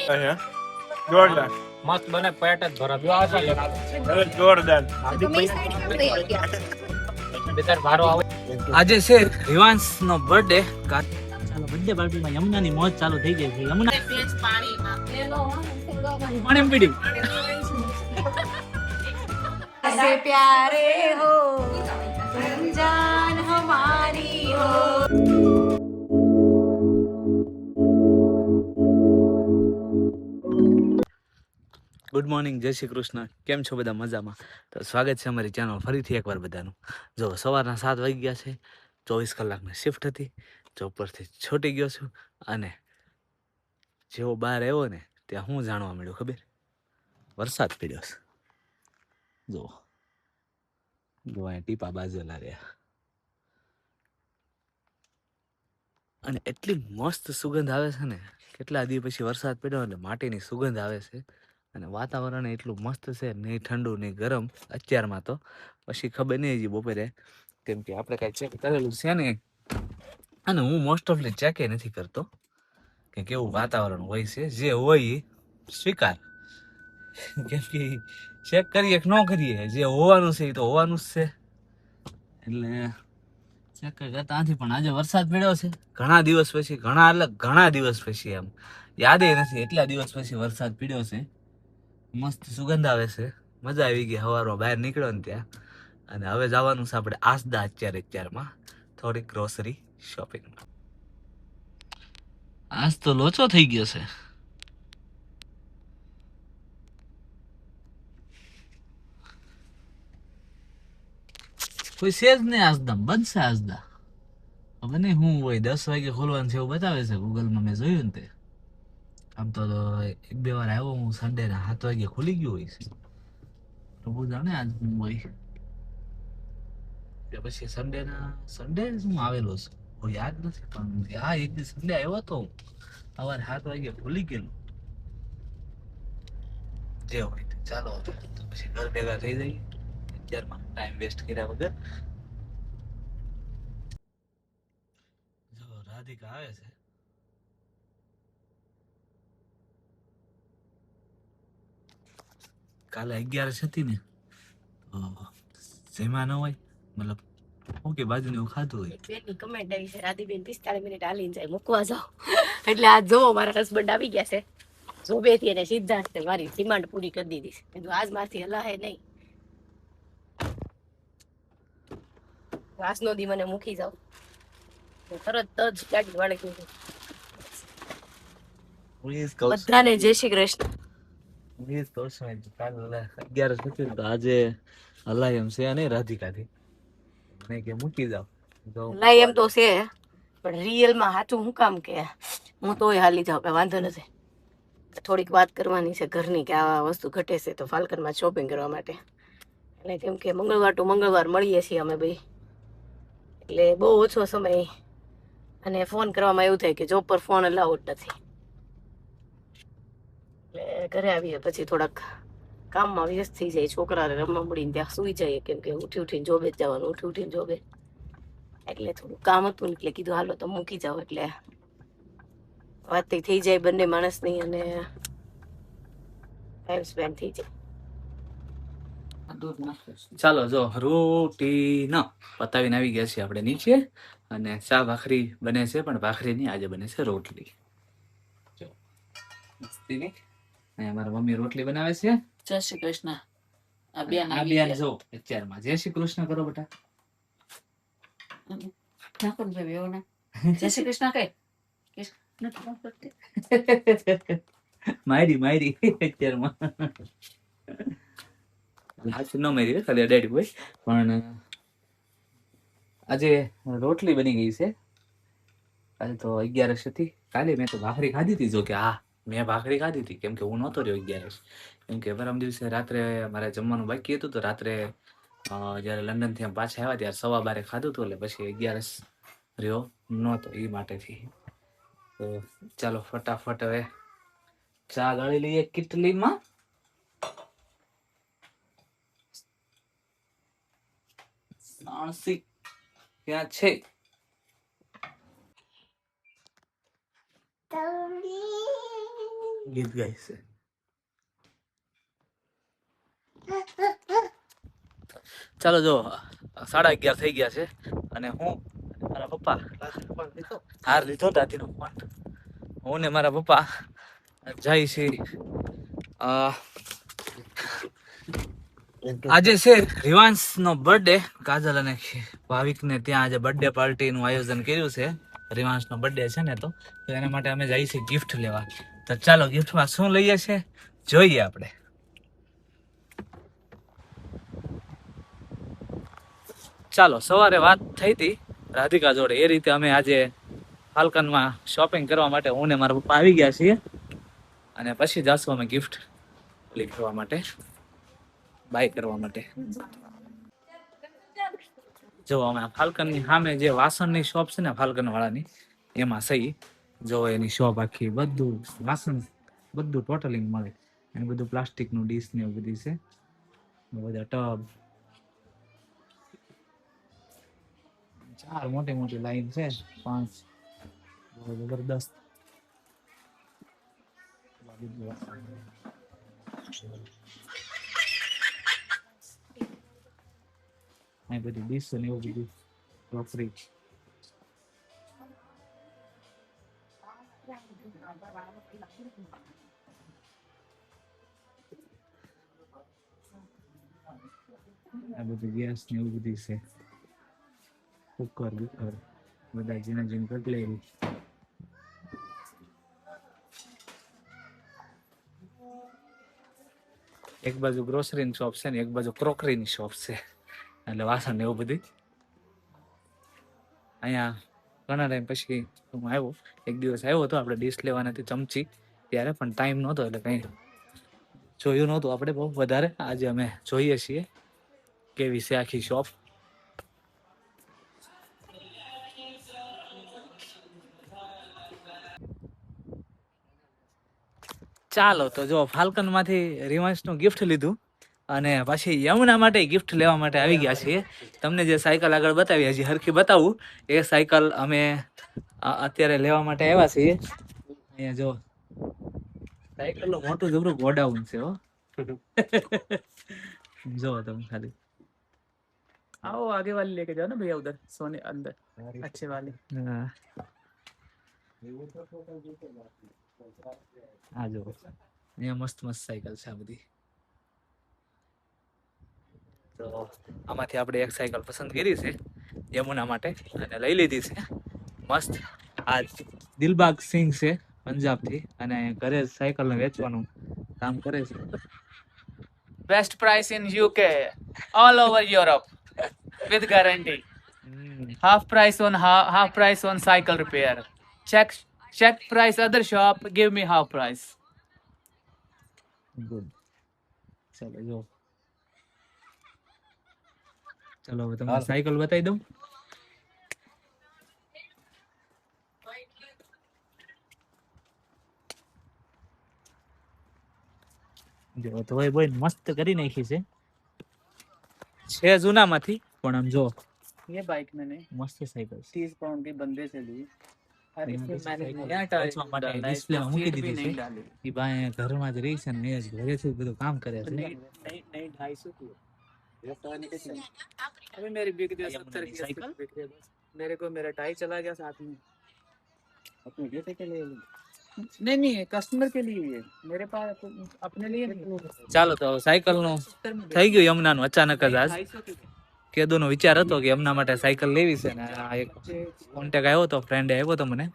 અહીંયા જોરદાર મસ્ત બને પેટ જ ભરા જોરદાર બેતાર ભારો આવે. આજે છે રિવાન્સ નો બર્થડે. ચાલો બર્થડે પાર્ટીમાં યમુનાની મોજ ચાલુ થઈ ગઈ છે. યમુના પાણી પીડી से प्यारे हो तुम जान हमारी हो. ગુડ મોર્નિંગ, જય શ્રી કૃષ્ણ. કેમ છો બધા? મજામાં? તો સ્વાગત છે અમારી ચેનલ ફરીથી એકવાર બધાનું. જો સવારના 7 વાગી ગયા છે, 24 કલાકની શિફ્ટ હતી. જોબ પરથી છૂટી ગયો છું અને જેવો બહાર આવ્યો ને ત્યાં હું જાણવા મળ્યું ખબર? વરસાદ પડ્યો છે. જો જો અહીંયા ટીપા બાજેલા રહ્યા અને એટલી મસ્ત સુગંધ આવે છે ને. કેટલા દિવસ પછી વરસાદ પડ્યો એટલે માટીની સુગંધ આવે છે અને વાતાવરણ એટલું મસ્ત છે, નહીં ઠંડુ નહીં ગરમ અત્યારમાં. તો પછી ખબર નહીં હજી બપોરે, કેમ કે આપણે કાંઈ ચેક કરેલું છે ને, અને હું મોસ્ટ ઓફલી ચેકે નથી કરતો કે કેવું વાતાવરણ હોય છે. જે હોય એ સ્વીકાર, કેમ કે ચેક કરીએ કે ન કરીએ, જે હોવાનું છે એ તો હોવાનું જ છે. એટલે ચેક કરતા ત્યાંથી પણ આજે વરસાદ પડ્યો છે ઘણા દિવસ પછી, ઘણા દિવસ પછી, એમ યાદ નથી એટલા દિવસ પછી વરસાદ પડ્યો છે. મસ્ત સુગંધ આવે છે, મજા આવી ગઈ સવારમાં બહાર નીકળ્યો ને ત્યાં. અને હવે જવાનું છે આપણે આસદા અત્યારમાં થોડીક ગ્રોસરી શોપિંગ. આજ તો લોચો થઈ ગયો છે. કોઈ છે જ નહીં આસદા, બંધ છે આસદા. હવે નહીં શું હોય, 10 વાગે ખોલવાનું છે એવું બતાવે છે ગૂગલમાં. મેં જોયું ને તે. આમ તો 1-2 વાર આવ્યો હું, સન્ડે ના 7 વાગે ખુલી ગયું હોય છે. પ્રભુ જાણે આજ હું હોય કે પછી સન્ડે શું આવેલો છે કોઈ યાદ નથી. પણ હા, એક દિવસ સન્ડે આવ્યો હતો, સવારે 7 વાગે ખુલી ગયેલું. જે હોય ચાલો તો પછી ઘર ભેગા થઈ જઈએ અત્યારમાં, ટાઈમ વેસ્ટ કર્યા વગર. જો રાધિકા આવે છે. કાલે 11 હતી ને, જેમાં ન હોય મતલબ હું કે બાજુ ને એવું ખાધું હોય. બેનની કમેન્ટ આવી છે, રાધીબેન 45 મિનિટ હાલીને જાય મૂકવા જાઓ. એટલે આ જોવો મારા હસબન્ડ આવી ગયા છે. જોબેથી એને સિદ્ધાર્થે મારી ડિમાન્ડ પૂરી કરી દીધી છે. કીધું આજ મારથી હલાહે નહીં, વાસનો દી મને મૂકી જાઓ. તરત જ ગાડી વાળે કીધું બધાને જય શ્રી કૃષ્ણ. આજે હલાય એમ છે અને રાધિકાથી નહીં કે મૂકી જાવ લાઈ એમ તો છે, પણ રિયલમાં સાચું હું કામ કે હું તોય હાલી જાઉં, કે વાંધો નથી. થોડીક વાત કરવાની છે ઘરની કે આ વસ્તુ ઘટે છે તો ફાલ્કનમાં શોપિંગ કરવા માટે. એટલે કેમ કે મંગળવાર ટુ મંગળવાર મળીએ છીએ અમે ભાઈ, એટલે બહુ ઓછો સમય. અને ફોન કરવામાં એવું થાય કે જોબ પર ફોન અલાઉડ નથી. એટલે ઘરે આવીએ પછી થોડાક કામમાં વ્યસ્ત થઈ જાય. છોકરાને રમવા મળીને ત્યાં સુઈ જઈએ, કેમ કે ઉઠીને જોબે જ જવાનું, ઉઠીને જોબે. એટલે થોડું કામ હતું ને એટલે કીધું હાલો તો મૂકી જાઓ, એટલે વાત થઈ જાય બંને માણસની અને ટાઈમ સ્પેન્ડ થઈ જાય. ચાલો જો રૂટીન પતાવીને આવી ગયા છીએ આપણે નીચે, અને ચા ભાખરી બને છે, પણ ભાખરી નહીં, આજે બને છે રોટલી. જો મસ્તી નહીં, અમારા મમ્મી રોટલી બનાવે છે. જય શ્રી કૃષ્ણ. આ બેન જો અત્યારમાં જય શ્રી કૃષ્ણ કરો બેટા. જય શ્રી કૃષ્ણ કઈ મારી અત્યારમાં હાથ ન મારી, ખાલી અડાડી હોય. પણ આજે રોટલી બની ગઈ છે. કાલે તો 11 હતી. કાલે મેં તો ભાખરી ખાધી હતી. જો કે મેં ભાખરી ખાધી હતી, કેમ કે હું નહોતો રહ્યો 11, કેમ કે પરમ દિવસે રાત્રે મારે જમવાનું બાકી હતું. તો રાત્રે જયારે લંડન થી પાછા આવ્યા ત્યારે 12:15 ખાધું હતું, એટલે પછી 11 રહ્યો નહોતો એ માટેથી. તો ચાલો ફટાફટ હવે ચા ગાળી લઈએ કેટલીમાં. ક્યાં છે? ગીત ગાય છે. ચાલો જો 11:30 થઈ ગયા છે અને હું મારા પપ્પા હાર લીધો દાદીનો ફોન. હું ને મારા પપ્પા જાય છે. આજે છે રિવાંશ નો બર્થડે. કાજલ અને ભાવિક ને ત્યાં આજે બર્થડે પાર્ટી નું આયોજન કર્યું છે. રિવાંશ નો બર્થડે છે ને તો એના માટે અમે જઈએ છીએ ગિફ્ટ લેવા. તો ચાલો ગિફ્ટમાં શું લઈએ છે જોઈએ આપણે. ચાલો સવારે વાત થઈ હતી રાધિકા જોડે, એ રીતે અમે આજે ફાલ્કનમાં શોપિંગ કરવા માટે હું ને મારા પપ્પા આવી ગયા છીએ અને પછી જશું અમે ગિફ્ટ કરવા માટે, બાય કરવા માટે. જો અમે ફાલ્કનની સામે જે વાસણની શોપ છે ને ફાલ્કન વાળાની, એમાં સહી જો એની શોપ આખી બધું વાસણ બધું ટોટલિંગ મળે. અને બધું પ્લાસ્ટિકનું ડીશ ને એવું બધી છે, બધા ટબ, 4 મોટી મોટી લાઈન છે, 5 જબરદસ્ત. અહીં બધી ડીશ ને એવું બધું ક્રોકરી. આ બધું ગેસ ને એવું બધું છે, કુકર બુકર બધા ઝીણા ઝીણ કટલેરી. એક બાજુ ગ્રોસરીની શોપ છે ને એક બાજુ ક્રોકરીની શોપ છે, એટલે વાસણ ને એવું બધું. અહીંયા ઘણા ટાઈમ પછી હું આવ્યો, એક દિવસ આવ્યો હતો આપણે ડીશ લેવાના હતી ચમચી, ત્યારે પણ ટાઈમ નહોતો એટલે કંઈ જોયું નહોતું આપણે બહુ વધારે. આજે અમે જોઈએ છીએ કેવી છે આખી શોપ. ચાલો તો જો ફાલ્કન માંથી રિવાન્સ નું ગિફ્ટ લીધું અને પછી યમુના માટે ગિફ્ટ લેવા માટે આવી ગયા છીએ. તમને જે સાયકલ આગળ બતાવી હજી હરખી બતાવું, એ સાયકલ અમે અત્યારે લેવા માટે આવ્યા છીએ. અહીંયા જો સાયકલ નું મોટું જબરું ગોડાઉન છે હો. જો તમે ખાલી आओ आगे वाली लेके जाओ ना भैया, उधर सोने अंदर अच्छे वाली. હા આ જો અહીંયા મસ્ત મસ્ત સાયકલ છે આ બધી. તો આમાંથી આપણે એક સાયકલ પસંદ કરી છે યમુના માટે અને લઈ લીધી છે. મસ્ત આ દિલબાગ સિંહ છે પંજાબથી અને ઘરે સાયકલને વેચવાનું કામ કરે છે. Best price in UK, all over Europe, with guarantee. Half price on cycle repair. Check price other shop, give me half price. Good. ચાલો જો ચલો હવે તમને સાયકલ બતાવી દઉં. જો ધોઈ બોઈ મસ્ત કરી નાખી છે જૂનામાંથી પણ આમ જો ये बाइक मैंने મસ્ત સાયકલ છે. 30 पाउंड के बंदे से ली और यहाँ इसमें पे मैंने साइकिल नया बेचवा માટે डाला है, ડિસ્પ્લે માં મૂકી सीट भी દીધી नहीं છે. डाली. એ ભાઈ ઘરમાં જ રહી છે ને જ ઘરેથી બધું કામ કરે છે. नई 250 की अभी मेरी बिक गया 70 की साइकिल? बिक गया बस. मेरे को मेरा टाई चला गया साथ में. अपने बेटे के लिए नहीं कस्टमर के लिए है, मेरे पास अपने लिए नहीं. ચાલો તો સાયકલ નું થઈ ગયું યમુનાનું અચાનક જ આજ 250 की કેદુનો વિચાર હતો કે યમુના માટે સાયકલ લેવી છે ને આ એક કોન્ટેક આવ્યો તો ફ્રેન્ડે આવ્યો તો મને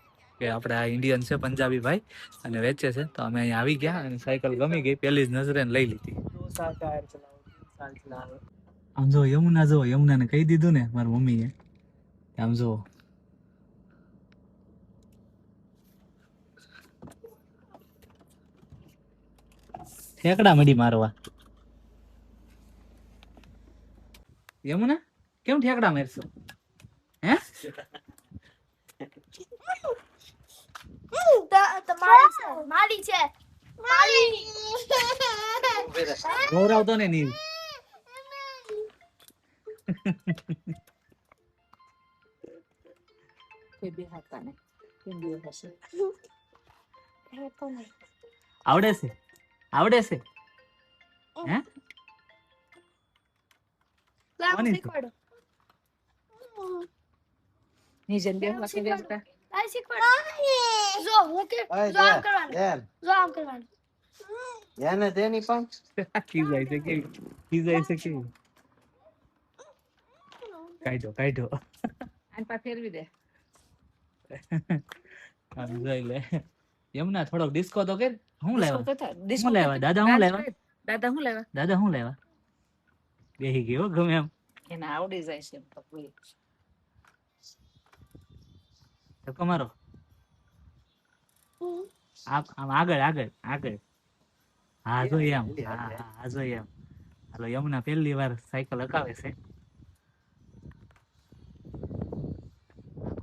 કે આપણે આ ઇન્ડિયન છે પંજાબી ભાઈ અને વેચે છે, તો અમે અહીંયા આવી ગયા અને સાયકલ ગમી ગઈ, પહેલી જ નજરે ને લઈ લીધી. 2 साल टायर चलाओ 3 साल चलाओ. આમ જો યમુનાને કહી દીધું ને મારી મમ્મીએ, આમ જો ઠેકડા મડી મારવા. યમુના કેમ ઠેકડા મારશો હે? મારી છે ગૌરવતો ને નીલ. આવડે છે આવડે છે હે લાવ કોની? શીખવાડો નિજન બે વાકે બે બેટા લાવ શીખવાડો જો હું કે જો આમ કરવાનું જો આમ કરવાનું એને તેની પણ ખીજાય છે કેવી ખીજાય છે કેવી કાઢો આન પા ફેરવી દે આમ જોઈ લે યમુના થોડોક ડિસ્કો તો કર હું લેવા ડિસ્કો હું લેવા દાદા હું લેવા દાદા હું લેવા દાદા હું લેવા બેહી ગયો ગમે એમ એને આવડી જાય છે એમ તો કોઈ ધક્કો મારો આમ આગળ આગળ આગળ હા જો એમ હા જો એમ હાલો યમુના પહેલી વાર સાયકલ હકાવે છે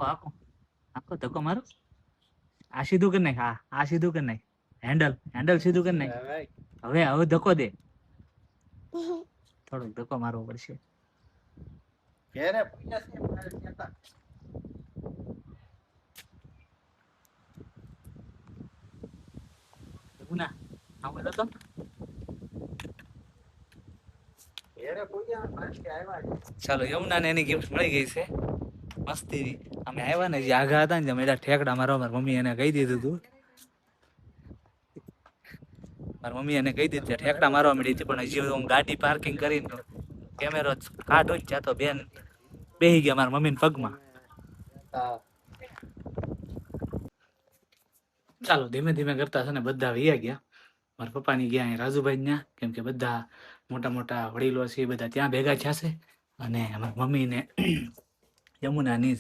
આખો આખો ધક્કો મારો આ સીધું કરી નાખ આ સીધું કરી નાખ હેન્ડલ સીધું કરી નાખ હવે ધક્કો દે થોડોક ધક્કો મારવો પડશે ઘેરે પૈસા છે મારે કહેતા. યમુના આવું તો ઘેરે પૈસા પાછી આવ્યા છે. ચાલો યમુનાને એની ગિફ્ટ મળી ગઈ છે મસ્તી અમે આવ્યા ને જે આગા હતા ને જે મેડા ઠેકડા મારવા મારી મમ્મી એને કહી દીધું હતું મારી મમ્મી એને કહી દીધું ઠેકડા મારવા મળી હતી પણ હજી હું ગાડી પાર્કિંગ કરીને કેમેરો કાઢો જ જાતો બેન બેહી ગયા મારા મમ્મીને પગમાં હા. ચાલો ધીમે ધીમે કરતા છે ને બધા વૈયા ગયા મારા પપ્પાની ગયા અહીં રાજુભાઈ ત્યાં કેમ કે બધા મોટા મોટા વડીલો છે એ બધા ત્યાં ભેગા થયા છે અને મારી મમ્મીને યમુનાની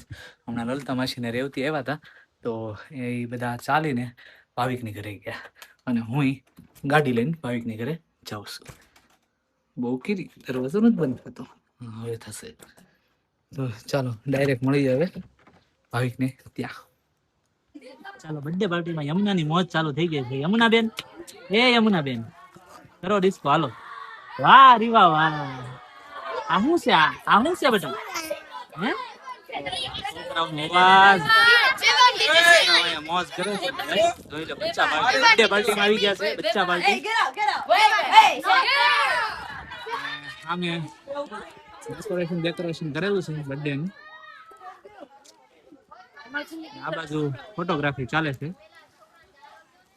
હમણાં લલિતા માસીને રેવતી આવ્યા હતા તો એ બધા ચાલીને ભાવિકની ઘરે ગયા અને હું ગાડી લઈને ભાવિકની ઘરે જાઉં છું બહુ કીરી દરવાજો નથી બંધ થતો હવે થશે તો ચાલો ડાયરેક્ટ મળી જાય હવે ભાવિકને ત્યાં ચાલો બર્થડે પાર્ટીમાં યમુનાની મોજ ચાલુ થઈ ગઈ છે યમુનાબેન કરો ડિસ્કો હાલો વાહ રીવા વાહ આ શું છે આ શું છે બેટા હે છોકરાઓનો અવાજ છોકરાઓ મોજ કરે છે જોઈ લો બચ્ચા પાર્ટી બર્થડે પાર્ટીમાં આવી ગયા છે બચ્ચા પાર્ટી આમે ડેકોરેશન કરેલું છે બર્થડે નું આ બાજુ ફોટોગ્રાફી ચાલે છે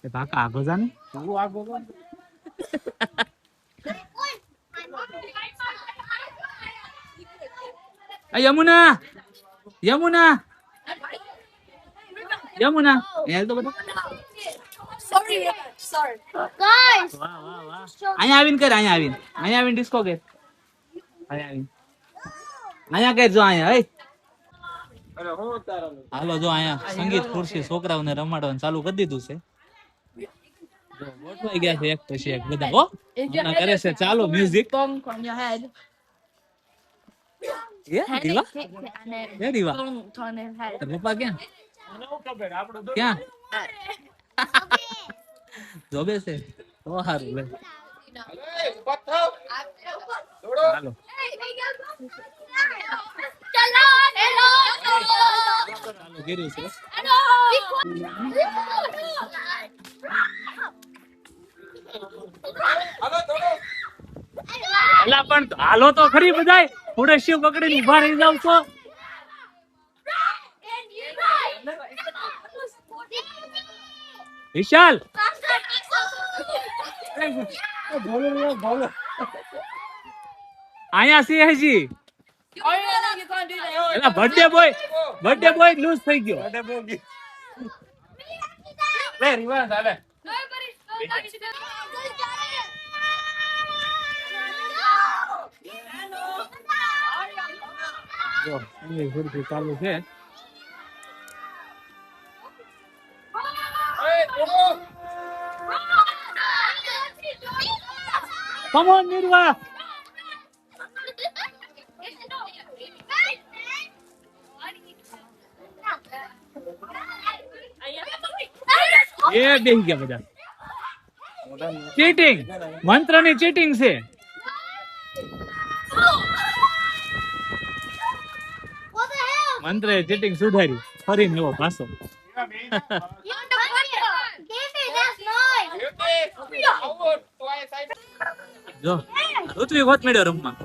એ ભાકા આગો જાને હું આગો યમુના યાર તો બધા ગાઈસ વાહ વાહ વાહ અહીંયા આવીને ડિસ્કો કર અહીંયા કર જો અહીંયા અરે હું તારા હાલો જો અહીંયા સંગીત ખુરશી છોકરાઓને રમાડવાનું ચાલુ કરી દીધું છે જો ગોઠવાઈ ગયા છે એક પછી એક બધા હો હમણાં કરે છે ચાલો music bonk on your head. એ દીવા એ દીવા Bonk on your head. તારા પપ્પા ક્યાં ખબર આપણો ક્યાં જોબે છે તો હારું લે ચાલો ચાલો ગીર્યું છે એલા પણ હાલો તો ખરી બધાય થોડે શિવ પકડીને ઉભા રહી જાવ છો વિશાલ અહીંયા છે હજી એલા બર્થડે બોય લૂઝ થઈ ગયો લે રિવાજ હાલે જો એ ફરતી ચાલુ છે કમ ઓન નિર્વા એ બેહી ગયા બધા ચીટિંગ મંત્રની ચીટિંગ છે What the hell? મંત્રે ચીટિંગ સુધારી ફરીને એવો પાછો Give me that noise. જો ઋત્વી ગોત મેળ્યો રૂમમાં.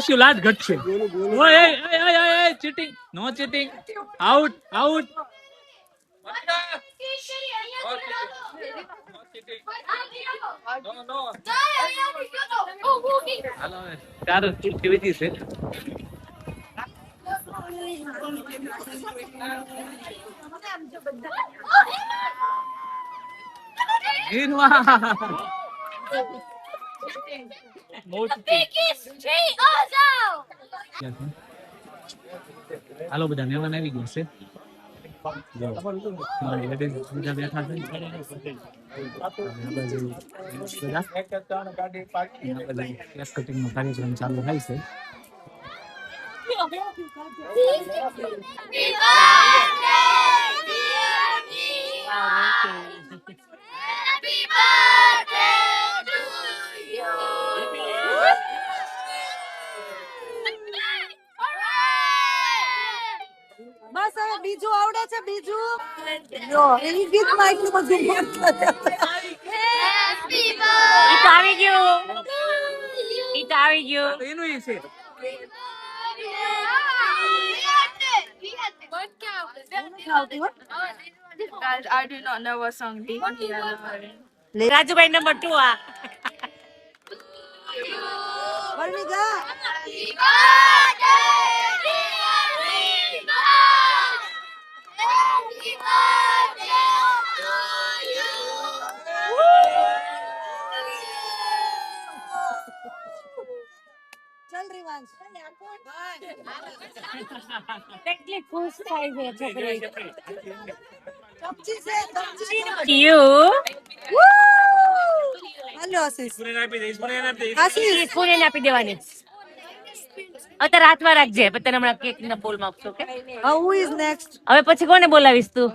શું લાજ ઘટશે. ઓય ચીટિંગ, નો ચીટિંગ, આઉટ આઉટ. ચાર એક્ટિવિટી છે. હાલો બધા મહેમાન આવી ગયા છે. બધા બેઠા છે. કટિંગ નો કાર્યક્રમ ચાલુ થાય છે. બસ હવે બીજું આવડે છે. બીજું જો એ ગીતમાં એટલું બધું મત આવી ગયું. એનું એ છે. I do not know what song he Rajubhai number 2 આ. વર્ણિકા ચલ રીવાંશ કેટલી ખુશ થાય છે છોકરી. ચમચી છે ચમચી. યુ હાલો આશીષ આપી દઈશ, મને આપી દઈશ. આશીષ ફૂલ આપી દેવાની. અત્યારે હાથમાં રાખજે, પછી તને હમણાં કેક ના બોલ માં આપશો. who is next હવે પછી કોને બોલાવીશ તું?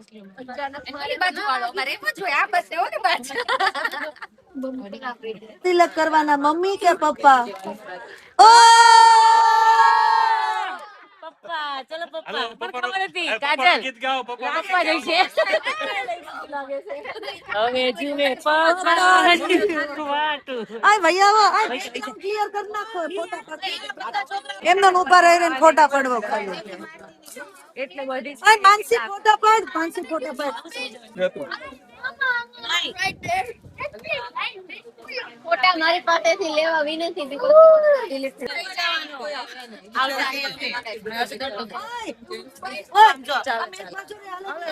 તિલક કરવાના મમ્મી કે પપ્પા? ઓ પપ્પા. ચલો પપ્પા. હાલો, પણ પપ્પાનો- ખબર હતી પપ્પાનું કાજલ ગીત ગાઓ, પપ્પાનું આપવા ગીત જઈશે. હવે જીવે પપ્પા વાટું. આય ભૈયા આય ક્લિયર કર નાખો ફોટા એમનો ઊભા રહીને ફોટા પડવો ખાલી. એટલે બધી આય માનસી ફોટા પડ. માનસી ફોટા પડ. ફોટા મારી પાસેથી લેવા વિનંતી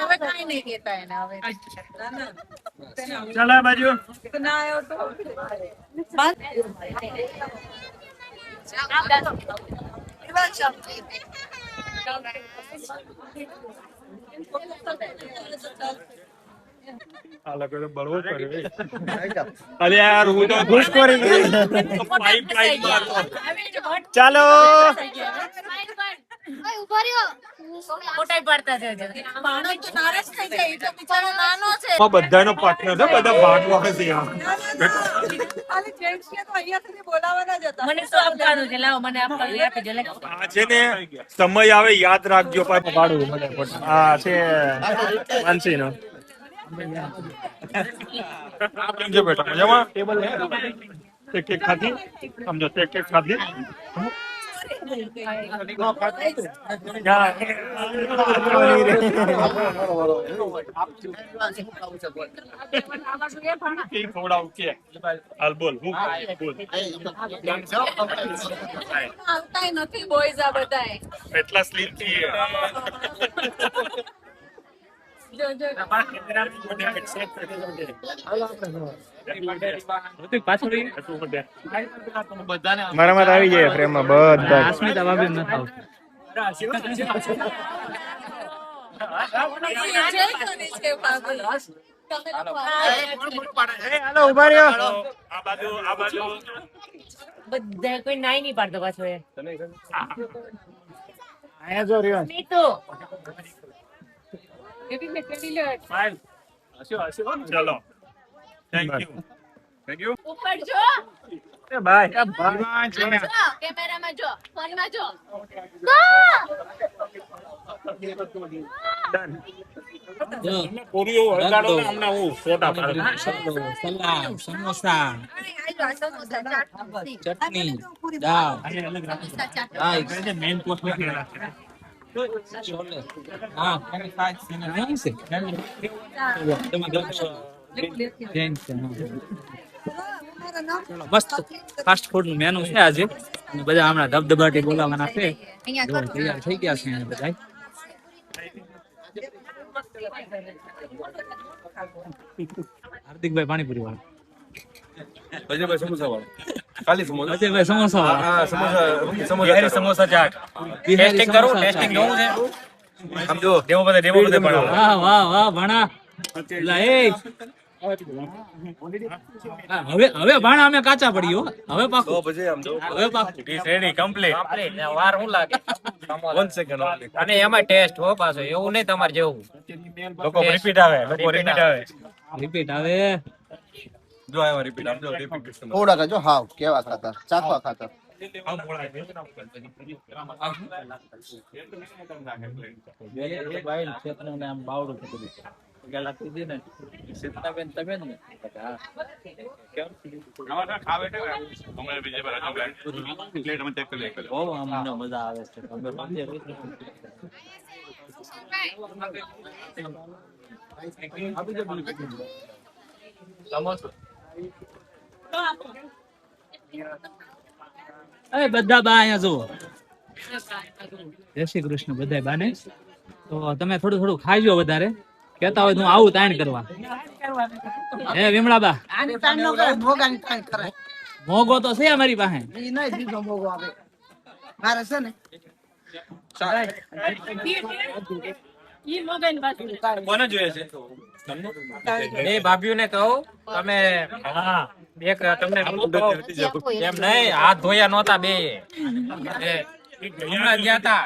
હવે કાઈ નહીં કહેતા એને હવે. ચાલો આ બાજુ. આ લોકો તો બળવો કર્યો. અરે યાર હું તો ઘૂસખોરી કરી. પાઇપલાઇન માં હતો. ચાલો ઉભા રહ્યો. ફોટા પાડતા છે. માણસ તો નારાજ થઈ જાય. એ તો બિચારો નાનો છે. બધાનો પાર્ટનર છે, બધા ભાગવા છે યાર. ખાલી જેન્ટ્સ ને તો અહીંયા સુધી બોલાવાના જ હતા. મને શું આપવાનું છે? લાવો મને આપવાનું આપી દે. આ છે ને સમય આવે યાદ રાખજો. પાછું પાડવું મને આ છે માનસી નો. કેમ છે બેટા, મજામાં? એક એક ખાધી સમજો, એક એક ખાધી. ખવડાવું કે હાલ બોલ હું બોલ. આવતાય નથી બોયઝ આ બધાય. એટલા સ્લીપ છીએ. મારામાં આવી જાય ફ્રેમમાં બધા. અસ્મિતા ભાભી ન થાવ. હાલો ઉભા રહ્યો. આ બાજુ બધા કોઈ નાઈ નહીં પાડતો પાછો એ અહીંયા જો રહ્યો. ચલો થેન્ક યુ ઉપર જો બાય કેમેરામાં જો ફોનમાં જો પૂરીઓ વગાડો ને હમણાં હું ફોટા પાડું. સલાડ સમોસા ચટણી દાળ મેઇન કોર્સ નથી છોલે હા મસ્ત ફાસ્ટ ફૂડ નું મેનુ છે આજે અને બધા હમણાં ધબધબાટી બોલાવાના છે જો તૈયાર થઈ ગયા છે બધા હાર્દિકભાઈ પાણીપુરી વાળા અજયભાઈ સમોસા વાળો ખાલી સમોસા અજયભાઈ સમોસા વાળા હા સમોસા સમોસા ચાટ ટેસ્ટિંગ કરું ટેસ્ટિંગ જોવું છે આમ જો ડેમો બધે બનાવો. વાહ વાહ વાહ ભણા લા એ હવે હવે ભાણા અમે કાચા પડી હો હવે પાકો તો પછી આમ જો હવે પાકો ડીશ રેડી કમ્પ્લીટ. વાર શું લાગે 1 સેકન્ડ ઓનલી અને એમાં ટેસ્ટ હો પાછો એવું નહીં તમારે જેવું લોકો રિપીટ આવે રિપીટ આવે જો આવા રિપીટ આમ જો રિપીટ થોડા કરજો હાવ કેવા ખાતર ચાખવા ખાતર મજા આવે છે અરે બધા બા અહીંયા જુઓ જય શ્રી કૃષ્ણ બધા બાને તો તમે થોડું થોડું ખાઈજો વધારે કેતા હોય તો હું આવું તાણ કરવા હે વિમળા બા મોગો તો છે અમારી પાસે કોને જોઈએ છે બે ભાભીઓને કહું તમે એક તમને એમ નહીં હાથ ધોયા નહોતા બે હમણાં ગયા હતા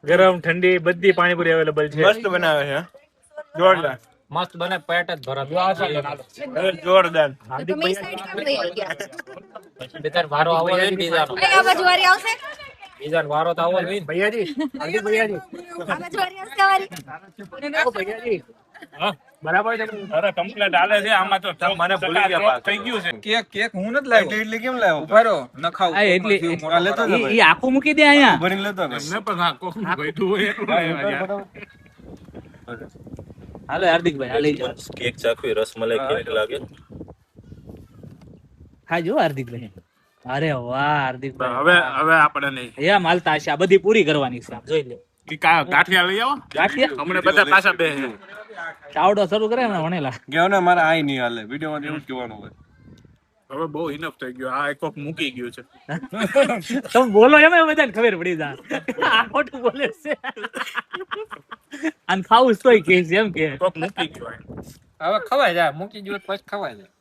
ગરમ ઠંડી બધી પાણીપુરી અવેલેબલ છે. મસ્ત બનાવે છે જોરદાર મસ્ત બને પેટ જ ભરત જોરદાર. બીજા વારો આવો જોઈએ ને બીજાનો બીજાનો વારો તો આવો જોઈએ ને. બરાબર છે. અરે કમ્પ્લીટ હાલે છે આમાં તો મને ભૂલી ગયા થઈ ગયું છે. કેક હું નથી લાવ્યો એટલે કેમ લાવ્યો ઉભારો ન ખાવ આ એટલી લેતો જ ઈ આખું મૂકી દે અહીંયા ભરીને લેતો એમને પણ હા કોક ગઈતું હોય એટલું હાલો હાર્દિકભાઈ હાલી જાઓ કેક ચાખવી રસમલાઈ કેક લાગે ખાજો હાર્દિકભાઈ અરે વાહ હાર્દિકભાઈ હવે આપણે નહીં એ માલતા હશે આ બધી પૂરી કરવાની છે આમ જોઈ લે ગાંઠિયા લઈ આવો ગાંઠિયા હમણાં બધા પાછા બે ચાવડો શરૂ કરે ને ભણેલા ગયો ને મારા આઈ નહીં હાલે વિડિયો માં એવું જ કહેવાનું હોય હવે બહુ ઇનફ થઈ ગયો આ એક કોક મૂકી ગયું છે તમે બોલો એમાં બધાને ખબર પડી જાય આ ખોટું બોલે છે અને ખાવું તોય કે છે એમ કે કોક મૂકી ગયું હવે ખવાય જાય મૂકી ગયો પછી ખવાય જાય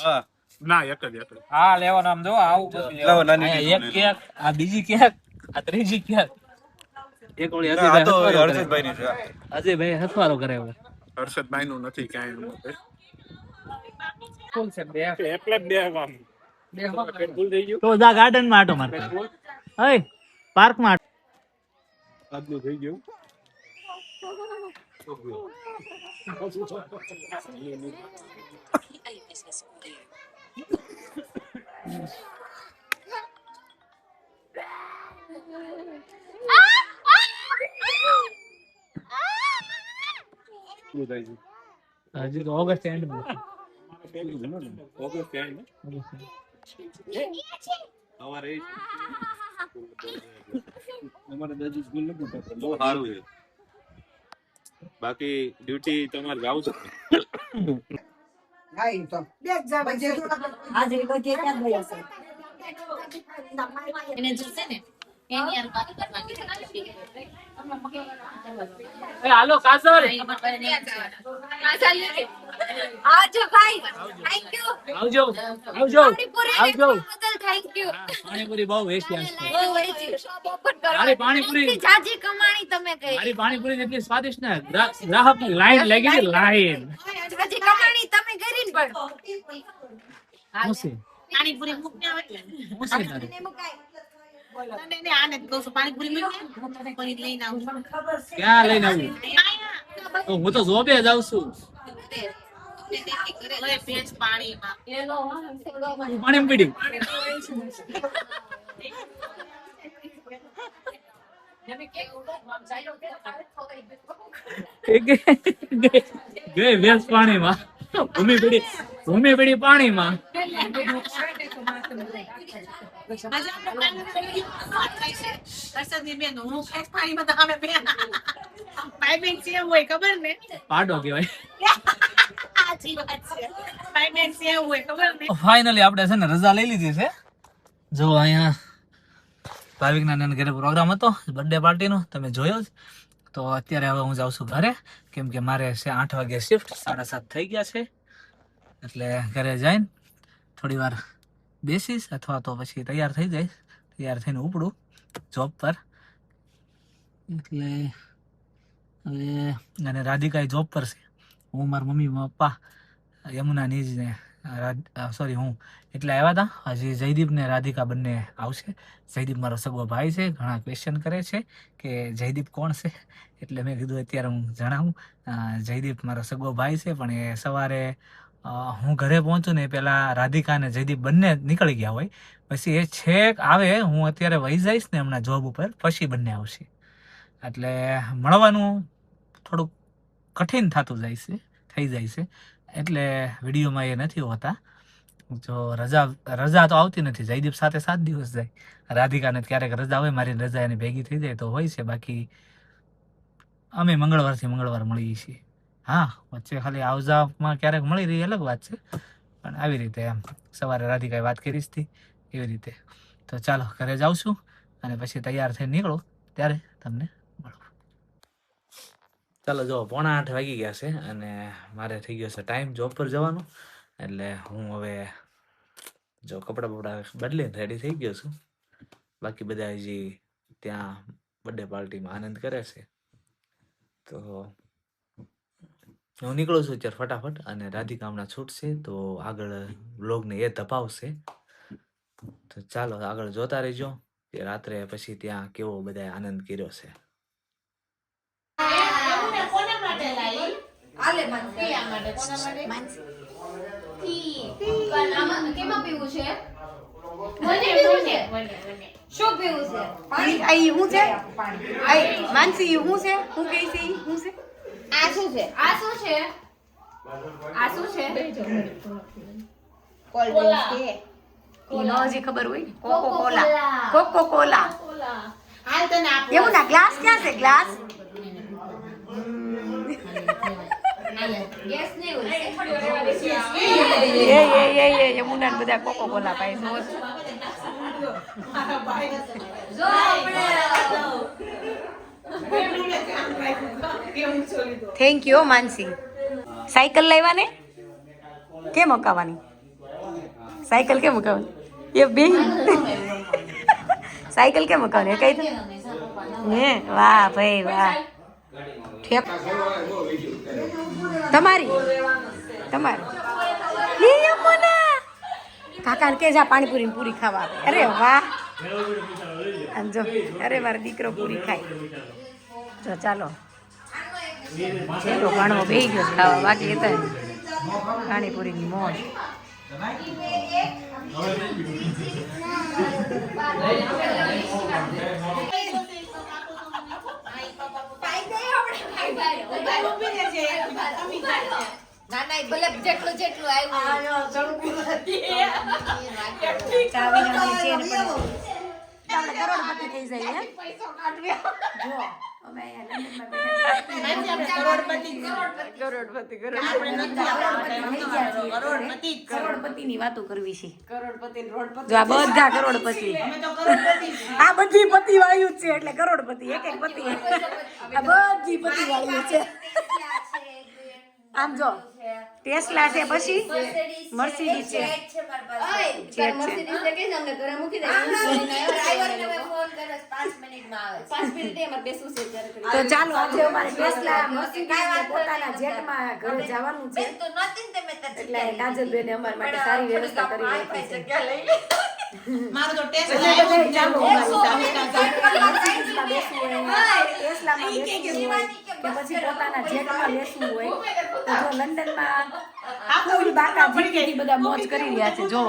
હા ના એક જ હા લેવાનું આમ જો આવું બધું લાવો લેવાનું. નાની એક કેક આ બીજી કેક આ ત્રીજી કેક એક ઓળી આ તો હર્ષદભાઈ ની છે અજયભાઈ હથવારો કરે હવે હર્ષદભાઈ નું નથી ક્યાંય ફૂલ છે બે એટલે જ બે આમ ફૂલ થઈ ગયું તો જા ગાર્ડન માં આટો માર હે પાર્ક માં આજનું થઈ ગયું હજી તો ઓગસ્ટ એન્ડ માં ઓગસ્ટ એન્ડ અમારે દાદી સ્કૂલ નથી બહુ સારું છે બાકી ડ્યુટી તમારે જાવ છે એને જોશે ને એની યાર વાત કરવાની હાલો કાસર આવજો ભાઈ થેન્ક યુ આવજો થેન્ક યુ પાણીપુરી બહુ વેસ્ટ ઓપન અરે પાણીપુરી જાજી કમાણી તમે કઈ મારી પાણીપુરી એટલી સ્વાદિષ્ટ ને ગ્રાહક ની લાઈન લાગી ગઈ લાઈન જાજી કમાણી તમે કરી ને પણ મુસી પાણીપુરી મૂકને આવે મુસી તારી ને આને કહું છું પાણીપુરી મૂકને હું તને કોઈ લઈને આવું છું ક્યાં લઈને આવું તો હું તો જોબે જાઉં છું પેજ પાણીમાં પાણી પીડી ગઈ વેસ પાણીમાં ભૂમિ પીડી પાણીમાં પાડો કેવાય ફાઇનલી આપણે છે ને રજા લઈ લીધી છે જો અહીંયા ભાવિકના નાના ઘરે પ્રોગ્રામ હતો બર્થડે પાર્ટીનો તમે જોયો જ તો અત્યારે હવે હું જાઉં છું ઘરે કેમ કે મારે છે 8 વાગે શિફ્ટ 7:30 થઈ ગયા છે એટલે ઘરે જઈને થોડી વાર બેસીશ અથવા તો પછી તૈયાર થઈ જઈશ તૈયાર થઈને ઉપડું જોબ પર એટલે હવે અને રાધિકા જોબ પર છે હું મારા મમ્મી પપ્પા યમુના નીજ ને સોરી હું એટલે આવ્યા હતા હજી જયદીપ ને રાધિકા બંને આવશે જયદીપ મારો સગો ભાઈ છે ઘણા ક્વેશ્ચન કરે છે કે જયદીપ કોણ છે એટલે મેં કીધું અત્યારે હું જણાવું જયદીપ મારો સગો ભાઈ છે પણ એ સવારે હું ઘરે પહોંચું ને પહેલાં રાધિકા અને જયદીપ બંને નીકળી ગયા હોય પછી એ છેક આવે હું અત્યારે વહી જઈશ ને હમણાં જોબ ઉપર પછી બંને આવશે એટલે મળવાનું થોડુંક કઠિન થતું જાય છે થઈ જાય છે એટલે વિડીયોમાં એ નથી હોતા જો રજા તો આવતી નથી જયદીપ સાથે 7 દિવસ જાય રાધિકાને ક્યારેક રજા હોય મારી રજા એની ભેગી થઈ જાય તો હોય છે બાકી અમે મંગળવારથી મંગળવાર મળીએ છીએ હા વચ્ચે ખાલી આવજામાં ક્યારેક મળી રહી અલગ વાત છે પણ આવી રીતે એમ સવારે રાધિકાએ વાત કરી હતી એવી રીતે તો ચાલો ઘરે જાઉં છું અને પછી તૈયાર થઈને નીકળું ત્યારે તમને મળું ચાલો જો 7:45 વાગી ગયા છે અને મારે થઈ ગયો છે ટાઈમ જોબ પર જવાનો એટલે હું હવે જો કપડાં બદલીને રેડી થઈ ગયો છું બાકી બધા હજી ત્યાં બર્થડે પાર્ટીમાં આનંદ કરે છે તો હું નીકળું છું અત્યારે ફટાફટ અને રાધિકા હમણાં છૂટશે તો આગળ વ્લોગને એ ધપાવશે તો ચાલો આગળ જોતા રહેજો કે રાત્રે પછી ત્યાં કેવો બધા આનંદ કર્યો છે કેમાં પીવું છે મને પીવું છે શું પીવું છે પાણી આઈ હું છે આઈ માનસી હું છે હું કઈ છે હું છે આ શું છે આ શું છે આ શું છે કોલા નો હજી ખબર હોય કોકો કોલા હાલ તને આપો એવું ના ગ્લાસ ક્યાં છે ગ્લાસ ગેસ નહીં હોય એ યમુના ને બધા કોકો કોલા પાય છે જો આપણે થેન્ક યુ માનસી સાયકલ લાવ્યા ને કેમ મુકાવાની સાયકલ કેમ મુકાવાની એ બે સાયકલ કેમ મુકાવાની કઈ હે વાહ ભાઈ વાહ તમારી કાકા કે જા પાણીપુરી પૂરી ખાવા આપે અરે વાહ જો અરે મારો દીકરો પૂરી ખાય જો ચાલો ઘણો બેહી ગયો ખાવા બાકી તો પાણીપુરીની મોજ ના ના ભલે જેટલું આવ્યું ચાવીને ચેન પડે આપણે કરોડપતિ થઈ જઈએ હે? જો અમે અહીંયા લંડનમાં બેઠા કરોડપતિની વાતો કરવી છે. જો આ બધા કરોડપતિ, આ બધી પતિ વાળ્યું જ છે એટલે કરોડપતિ, એક એક પતિ, આ બધી પતિ વાળ્યું છે. આમ જો ટેસ્લા છે, પછી મર્સિડીઝ છે. તો ચાલો આજે અમારે ટેસ્લા મર્સિડીઝ પોતાના જેટમાં ઘરે જવાનું છે એટલે કાજલબેને અમારા માટે સારી વ્યવસ્થા કરી રાખી છે. મારો તો ટેસ્લા ચાલો મર્સિડીઝમાં બેસવું હોય, ટેસ્લામાં બેસવું હોય કે પછી પોતાના જેટમાં બેસવું હોય તો જો લંડનમાં ફૂલ બાકા જીતી બધા મોજ કરી રહ્યા છે. જો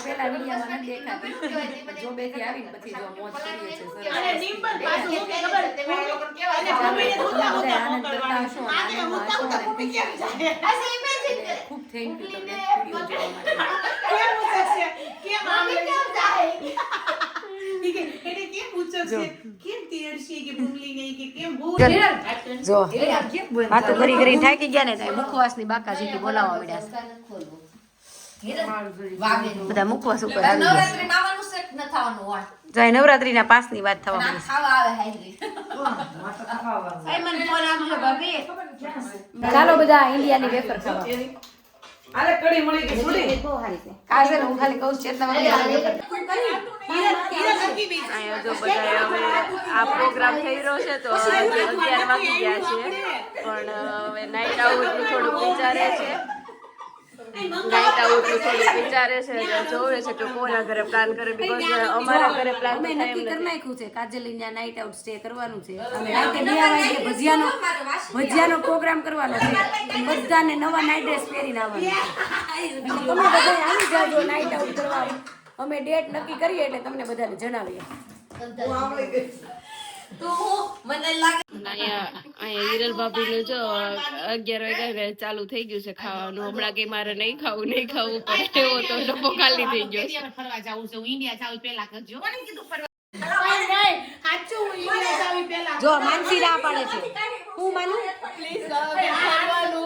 પેલા વિડીયોમાં નથી દેખાતી, જો બેથી આવીને પછી જો મોજ કરીએ છીએ. આનંદ કરતા હશો, ખૂબ થેન્ક યુ તમને વિડીયો જોવા માટે. જો વાતો કરી કરીને થાકી ગયા ને તો મુખવાસની બાકાજીથી બોલાવવા મળ્યા બધા મુખવાસ ઉપર આવી ગયા. જો નવરાત્રીના પાસની વાત થવા મળી. ચાલો બધા ઇન્ડિયાની વેફર ખાવા. કાજલ હું ખાલી કહું ચેતનામાં જો બધા હવે આ પ્રોગ્રામ થઈ રહ્યો છે તો 11 વાગી ગયા છે, પણ હવે નાઇટ આઉટ થોડુંક વિચારે છે, જોવે છે કે કોના ઘરે પ્લાન કરે. બીકોઝ અમારા ઘરે પ્લાન અમે નક્કી કરી નાખ્યું છે કાજલ ઇન્ડિયા નાઇટ આઉટ સ્ટે કરવાનું છે. અમે રાતે 2 વાગે ભજીયાનો પ્રોગ્રામ કરવાનો છે. બધાને નવા નાઇટ ડ્રેસ પહેરીને આવવાનું છે. તમે બધા આવી જાજો નાઇટ આઉટ કરવા. અમે ડેટ નક્કી કરીએ એટલે તમને બધાને જણાવીએ. અહીંયા હિરલ ભાભીનું જો 11 વાગ્યા ચાલુ થઈ ગયું છે ખાવાનું. હમણાં કે મારે નહીં ખાવું પણ એવો તો ડબ્બો ખાલી થઈ ગયો છે. જો માનસી ના પાડે છે, હું માનું પ્લીઝ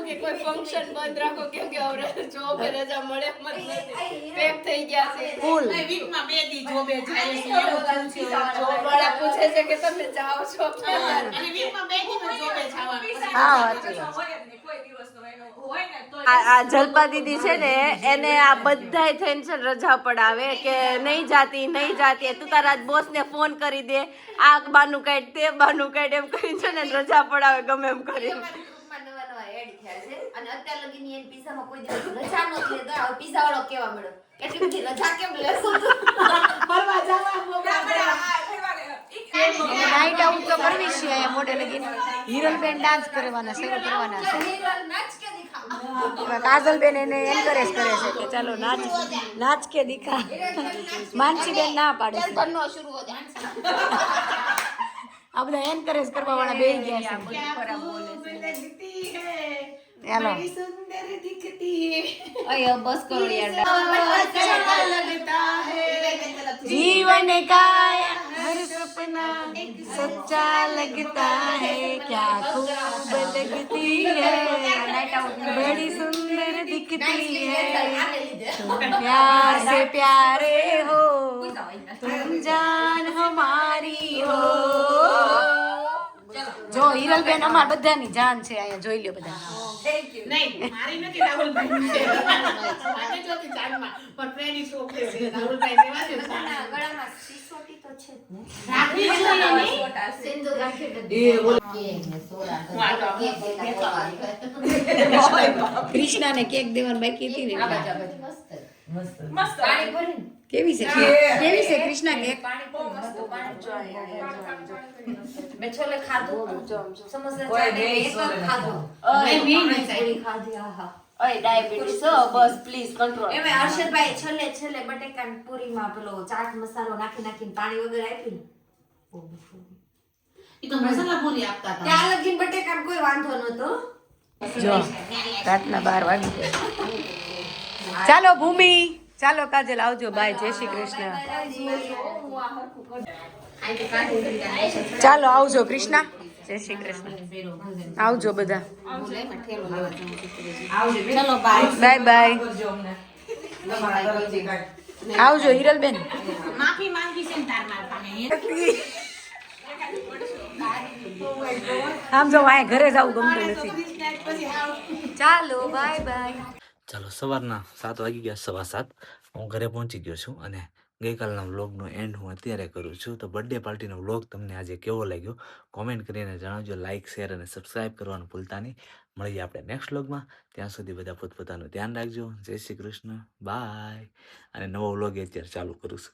કે કોઈ ફંક્શન બંધ રાખો કેમ કે હવે જોબ રજા મળે મત નથી, પેક થઈ ગયા છે ફૂલ. વીકમાં 2 દી જોબે જાય છે. જોબ વાળા પૂછે છે કે તમે જાઓ છો અને વીકમાં 2 દી જોબે જવાનું. હા કોઈ દિવસનો એનો હોય ને તો આ જલપા દીદી છે ને એને આ બધાય થઈને છે રજા પડાવે કે નહીં જાતી તું તારા બોસ ને ફોન કરી દે, આ બાનું કાઢ તે બાનું કાઢ એમ કરીને છે ને રજા પડાવે ગમે એમ કરી. અને અત્યાર લગીની એન પીઝામાં કોઈ દિવસ રજા નહોતી લેતો. હવે પીઝા વાળો કેવા મળ્યો, એટલી બધી રજા કેમ લેશો? ફરવા જવા નાઈટ આઉટ તો કરવી છે અહીંયા મોઢે લગીને. હિરલબેન ડાન્સ કરવાના શરૂ કરવાના છે. કાજલબેન એને એન્કરેજ કરે છે કે ચાલો નાચ કે દિખા. માનસીબેન ના પાડે છે. આ બધા એન્કરેજ કરવા વાળા બેહી ગયા છે. हेलो सुंदर दिखती है अयो बस करो यार लगता है जीवन का हर सपना सच्चा लगता है क्या खूब लगती है बड़ी सुंदर दिखती है तुम प्यार से प्यारे हो तुम जान हमारी हो જો હિરલબેન અમાર બધાની જાન છે અહીંયા જોઈ લ્યો બધા. Thank you. નહીં મારી નથી રાહુલભાઈ છે. મારે જોતી જાનમાં પણ ફ્રેન્ડ શો છે રાહુલભાઈ દેવા છે. ગળામાં સિસોટી તો છે જ ને. રાખી છે ને સિંદૂર રાખી દે. એ બોલ કે ને સોડા તો કૃષ્ણને કેક દેવાનું બાકી હતી ને. મસ્ત પાણી ભરીને કેવી છે કૃષ્ણા કેક? મેં છોલે ખાધું સમોસા ચાને એક ખાધું પૂરી ખાધી. આહા ઓય ડાયાબિટીસ બસ પ્લીઝ કંટ્રોલ. એમે હર્ષદભાઈ છેલ્લે બટેકાની પૂરીમાં પેલો ચાટ મસાલો નાખીને પાણી વગર આપીને ત્યાં લગીન બટેકા કોઈ વાંધો નતો. જો રાતના 12 વાગી ગયા. ચાલો ભૂમિ, ચાલો કાજલ, આવજો. બાય, જય શ્રી કૃષ્ણ. ચાલો આવજો કૃષ્ણા, જય શ્રી કૃષ્ણ. આવજો બધા. ચલો બાય. Bye bye. આવજો હિરલબેન. માફી માંગી છે ને તાર માર પાસે. આમ જો આ ઘરે જવું ગમતું નથી. ચાલો બાય બાય. ચાલો સવારના 7 વાગી ગયા, 7:15. હું ઘરે પહોંચી ગયો છું અને ગઈકાલના વ્લોગનો એન્ડ હું અત્યારે કરું છું. તો બર્થડે પાર્ટીનો વ્લોગ તમને આજે કેવો લાગ્યો કોમેન્ટ કરીને જણાવજો. લાઇક, શેર અને સબસ્ક્રાઈબ કરવાનું ભૂલતા નહીં. મળીએ આપણે નેક્સ્ટ વ્લોગમાં. ત્યાં સુધી બધા પોતપોતાનું ધ્યાન રાખજો. જય શ્રી કૃષ્ણ, બાય. અને નવો વ્લોગ અત્યારે ચાલુ કરું છું.